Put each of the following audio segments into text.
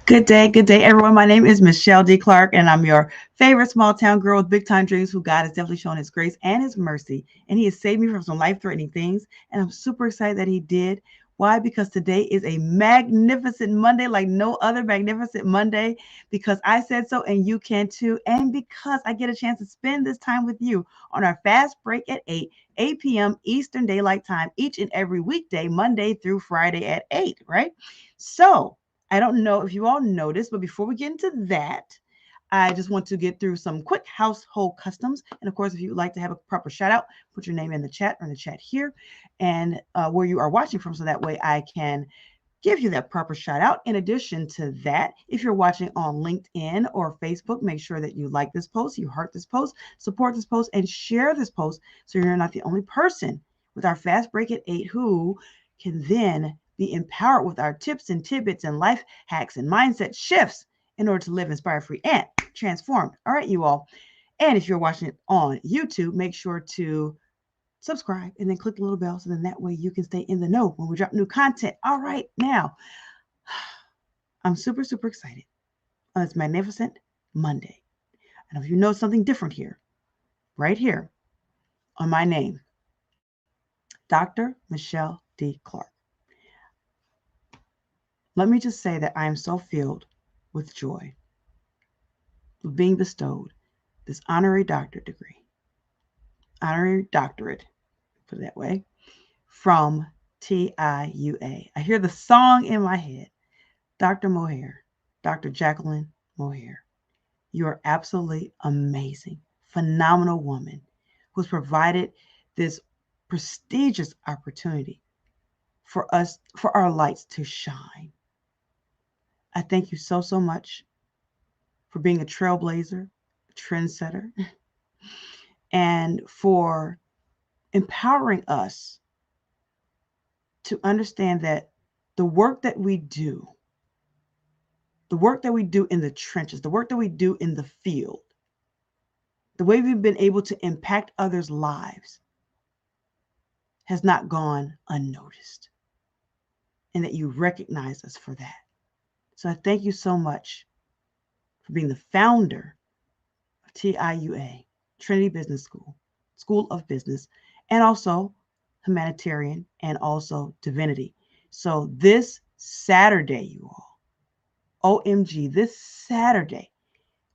Good day, everyone. My name is MicheleDClark, and I'm your favorite small town girl with big time dreams who God has definitely shown his grace and his mercy. And he has saved me from some life threatening things. And I'm super excited that he did. Why? Because today is a magnificent Monday, like no other magnificent Monday, because I said so and you can too. And because I get a chance to spend this time with you on our fast break at 8 p.m. Eastern Daylight Time, each and every weekday, Monday through Friday at 8, right? So, I don't know if you all noticed, but before we get into that, I just want to get through some quick household customs. And of course, if you would like to have a proper shout out, put your name in the chat or in the chat here and where you are watching from. So that way I can give you that proper shout out. In addition to that, if you're watching on LinkedIn or Facebook, make sure that you like this post, you heart this post, support this post, and share this post so you're not the only person with our fast break at 8 who can then be empowered with our tips and tidbits and life hacks and mindset shifts in order to live inspired, free, and transformed. All right, you all. And if you're watching it on YouTube, make sure to subscribe and then click the little bell so then that way you can stay in the know when we drop new content. All right, now I'm super, super excited on this magnificent Monday. And if you know something different here, right here on my name, Dr. Michelle D. Clark. Let me just say that I am so filled with joy of being bestowed this honorary doctorate degree, honorary doctorate, put it that way, from TIUA. I hear the song in my head, Dr. Mohair, Dr. Jacqueline Mohair. You are absolutely amazing, phenomenal woman who's provided this prestigious opportunity for us, for our lights to shine. I thank you so, so much for being a trailblazer, a trendsetter, and for empowering us to understand that the work that we do, the work that we do in the trenches, the work that we do in the field, the way we've been able to impact others' lives has not gone unnoticed, and that you recognize us for that. So I thank you so much for being the founder of TIUA, Trinity Business School, School of Business, and also humanitarian and also divinity. So this Saturday, you all, OMG, this Saturday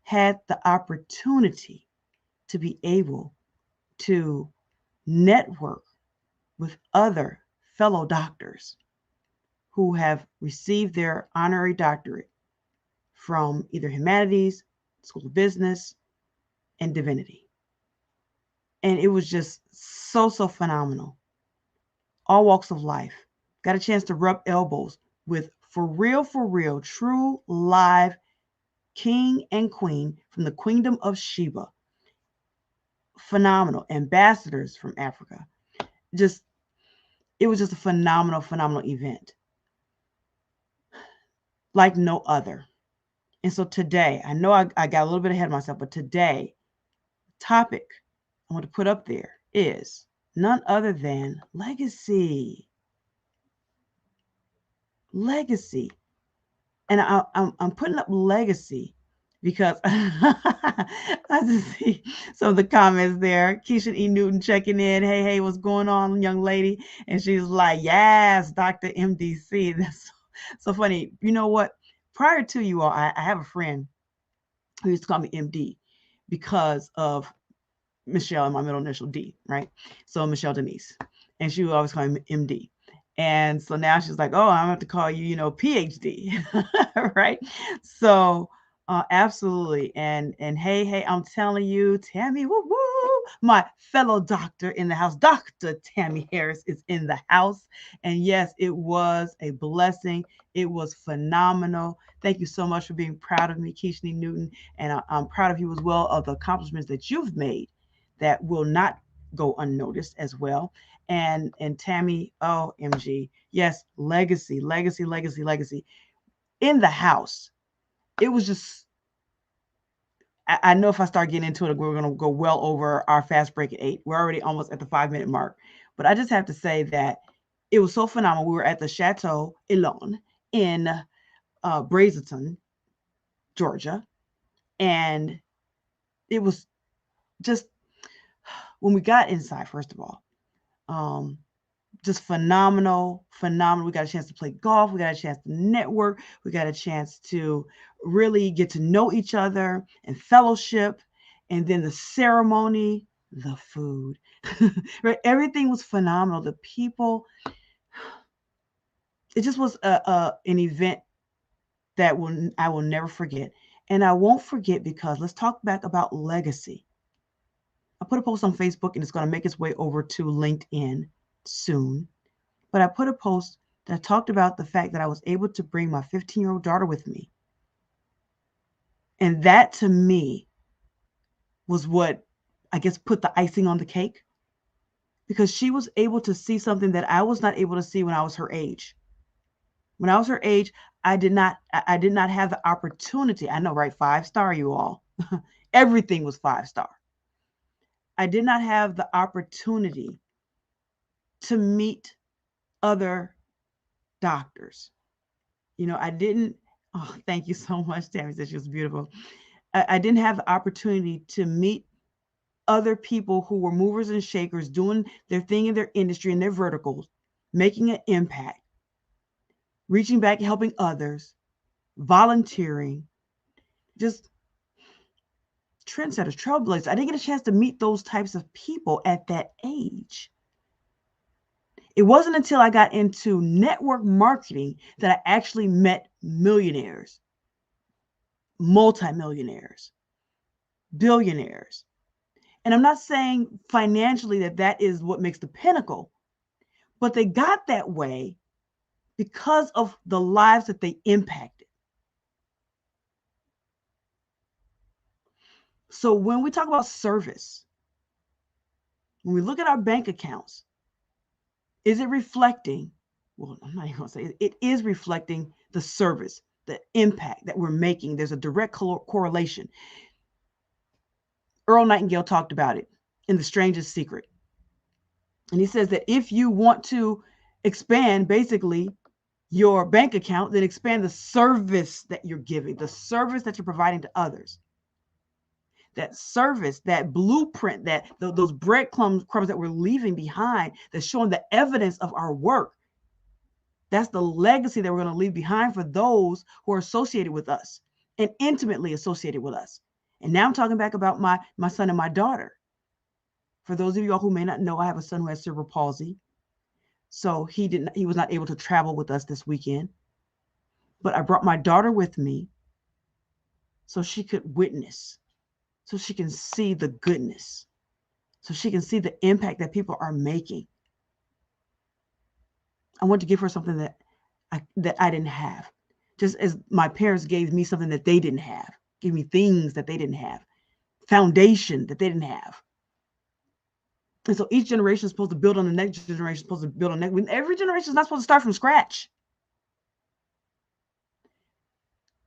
had the opportunity to be able to network with other fellow doctors who have received their honorary doctorate from either humanities, School of Business, and divinity. And it was just so, so phenomenal. All walks of life. Got a chance to rub elbows with for real, true live king and queen from the Kingdom of Sheba. Phenomenal ambassadors from Africa. Just, it was just a phenomenal, phenomenal event like no other. And so today, I know I got a little bit ahead of myself, but today, topic I want to put up there is none other than legacy. Legacy. And I'm putting up legacy because I just see some of the comments there. Keisha E. Newton checking in. Hey, what's going on, young lady? And she's like, yes, Dr. MDC. That's so funny. You know what? Prior to you all, I have a friend who used to call me MD because of Michelle and my middle initial D, right? So Michelle Denise. And she would always call me MD. And so now she's like, oh, I'm going to have to call you, PhD, right? So absolutely. And hey, I'm telling you, Tammy, woo woo, my fellow doctor in the house, Dr. Tammy Harris is in the house. And yes, it was a blessing. It was phenomenal. Thank you so much for being proud of me, Keishney Newton. And I'm proud of you as well of the accomplishments that you've made that will not go unnoticed as well. And Tammy, OMG, yes, legacy in the house. It was just, I know if I start getting into it, we're going to go well over our fast break at 8. We're already almost at the 5-minute mark. But I just have to say that it was so phenomenal. We were at the Chateau Elon in Brazelton, Georgia. And it was just, when we got inside, first of all, just phenomenal. We got a chance to play golf. We got a chance to network. We got a chance to really get to know each other and fellowship. And then the ceremony, the food, right? Everything was phenomenal. The people, it just was an event that I will never forget. And I won't forget because let's talk back about legacy. I put a post on Facebook and it's going to make its way over to LinkedIn soon. But I put a post that talked about the fact that I was able to bring my 15-year-old daughter with me. And that to me was what I guess put the icing on the cake, because she was able to see something that I was not able to see when I was her age. When I was her age, I did not have the opportunity. I know, right? 5-star, you all. Everything was 5-star. I did not have the opportunity to meet other doctors. I didn't. Oh, thank you so much. Tammy said she was beautiful. I didn't have the opportunity to meet other people who were movers and shakers, doing their thing in their industry and their verticals, making an impact, reaching back, helping others, volunteering, just trendsetters, trailblazers. I didn't get a chance to meet those types of people at that age. It wasn't until I got into network marketing that I actually met millionaires, multimillionaires, billionaires. And I'm not saying financially that is what makes the pinnacle, but they got that way because of the lives that they impacted. So when we talk about service, when we look at our bank accounts, is it reflecting? Well, I'm not even going to say it is reflecting the service, the impact that we're making. There's a direct correlation. Earl Nightingale talked about it in The Strangest Secret. And he says that if you want to expand basically your bank account, then expand the service that you're giving, the service that you're providing to others. That service, that blueprint, that those breadcrumbs that we're leaving behind, that's showing the evidence of our work. That's the legacy that we're going to leave behind for those who are associated with us and intimately associated with us. And now I'm talking back about my son and my daughter. For those of you all who may not know, I have a son who has cerebral palsy. So he was not able to travel with us this weekend. But I brought my daughter with me so she could witness, so she can see the goodness, so she can see the impact that people are making. I want to give her something that I didn't have, just as my parents gave me something that they didn't have, gave me things that they didn't have, foundation that they didn't have. And so each generation is supposed to build on the next generation, supposed to build on the next. Every generation is not supposed to start from scratch.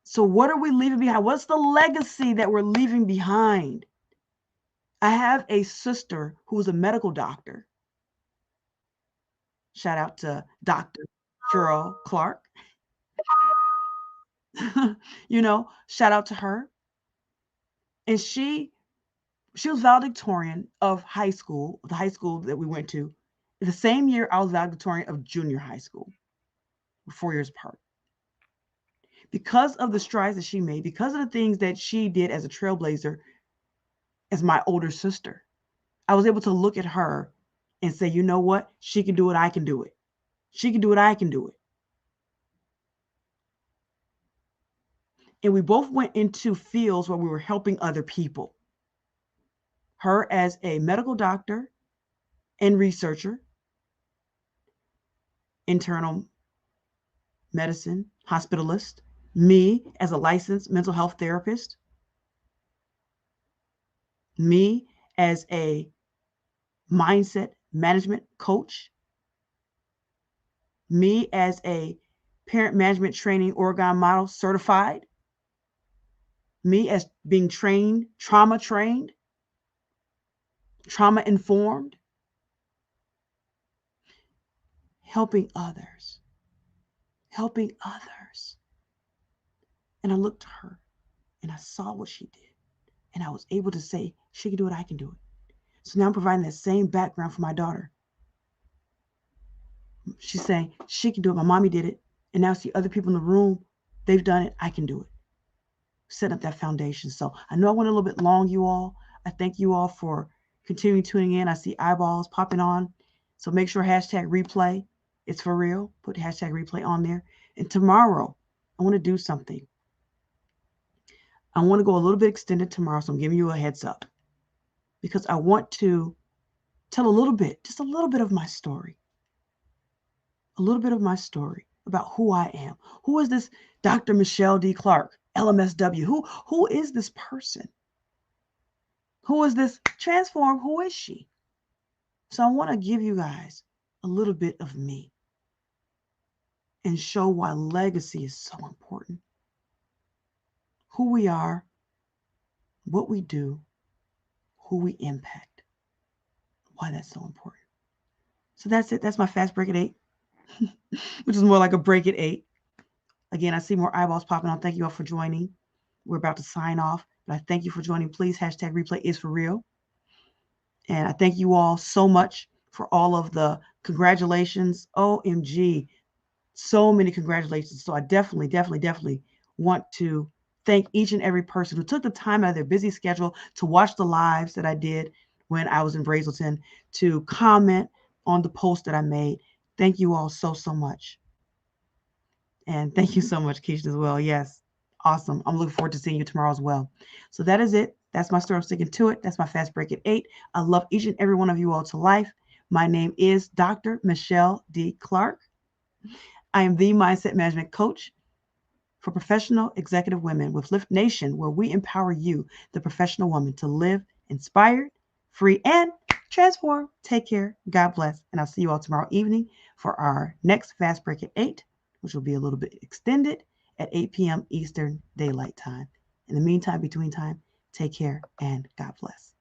So what are we leaving behind? What's the legacy that we're leaving behind? I have a sister who's a medical doctor. Shout out to Dr. MicheleDClark. Shout out to her. And she was valedictorian of high school, the high school that we went to. The same year I was valedictorian of junior high school, 4 years apart. Because of the strides that she made, because of the things that she did as a trailblazer, as my older sister, I was able to look at her and say, you know what? She can do it. I can do it. She can do it. I can do it. And we both went into fields where we were helping other people. Her as a medical doctor and researcher, internal medicine, hospitalist, me as a licensed mental health therapist, me as a mindset management coach, me as a parent management training Oregon model certified, me as being trained, trauma informed, helping others. And I looked to her And I saw what she did. And I was able to say, she can do it, I can do it. So now I'm providing that same background for my daughter. She's saying, she can do it. My mommy did it. And now see other people in the room, they've done it, I can do it. Set up that foundation. So I know I went a little bit long, you all. I thank you all for continuing tuning in. I see eyeballs popping on. So make sure hashtag replay. It's for real. Put hashtag replay on there. And tomorrow, I want to do something. I want to go a little bit extended tomorrow. So I'm giving you a heads up. Because I want to tell a little bit, just a little bit of my story. A little bit of my story about who I am. Who is this Dr. MicheleDClark, LMSW? Who is this person? Who is this transform? Who is she? So I want to give you guys a little bit of me and show why legacy is so important. Who we are, what we do, who we impact, why that's so important. So that's it. That's my fast break at 8, which is more like a break at 8. Again, I see more eyeballs popping on. Thank you all for joining. We're about to sign off, but I thank you for joining. Please, hashtag replay is for real. And I thank you all so much for all of the congratulations. OMG, so many congratulations. So I definitely want to thank each and every person who took the time out of their busy schedule to watch the lives that I did when I was in Brazelton, to comment on the post that I made. Thank you all so much. And thank you so much, Keisha, as well. Yes, awesome. I'm looking forward to seeing you tomorrow as well. So that is it. That's my story. I'm sticking to it. That's my fast break at 8. I love each and every one of you all to life. My name is Dr. MicheleDClark. I am the mindset management coach for professional executive women with Lift Nation, where we empower you, the professional woman, to live inspired, free, and transform. Take care. God bless. And I'll see you all tomorrow evening for our next fast break at 8, which will be a little bit extended at 8 p.m. Eastern Daylight Time. In the meantime, between time, take care and God bless.